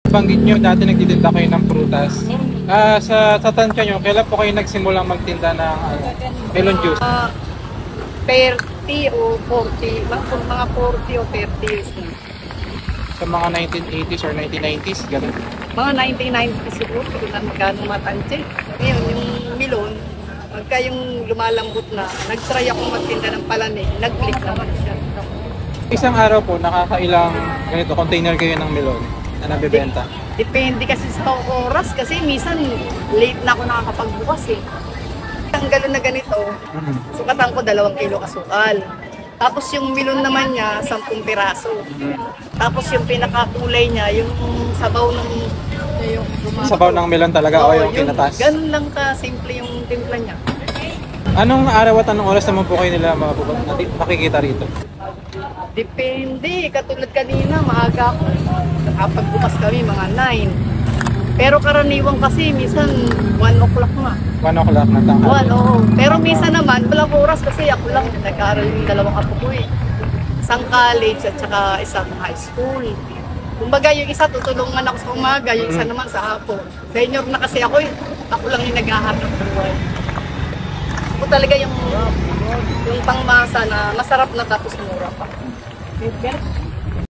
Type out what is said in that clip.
Banggit nyo, dati nagtitinda kayo ng prutas. Sa tansya nyo, kailan po kayo nagsimulang magtinda ng melon juice? 30 o 40, mga 40 o 30 years na. Sa mga 1980s or 1990s, ganun. Mga 1990 siguro, kung magkano matansya. Ngayon, yung milon, pagka yung lumalambot na, nag-try akong magtinda ng palanig, nag-click naman siya. Isang araw po, nakakailang ganito, container kayo ng melon na nabibenta? Depende kasi sa oras, kasi minsan late na ako nakakapagbukas eh. Ang gano'n na ganito, sukatan ko 2 kilo asukal. Tapos yung milon naman niya, 10 piraso. Tapos yung pinakakulay niya, yung sabaw ng Sabaw ng melon talaga o yung kinatas? Ganun lang ka-simple yung timpla niya. Anong araw at anong oras naman po kayo nila makikita rito? Depende. Katulad kanina, maaga ako. Nakapagbukas kami, mga 9. Pero karaniwan kasi, minsan 1 o'clock na. 1 o'clock na tanghali? 1, oo. Pero minsan naman, walang oras kasi ako lang. Nag-aaral yung 2 apo ko eh. Isang college at saka isang high school. Kumbaga yung isa tutulungan ako sa umaga, yung isa naman sa hapon. Senior na kasi ako eh. Ako lang yung naghahanap ng buhay. Ako talaga yung pangmasa na masarap na tapos mura pa.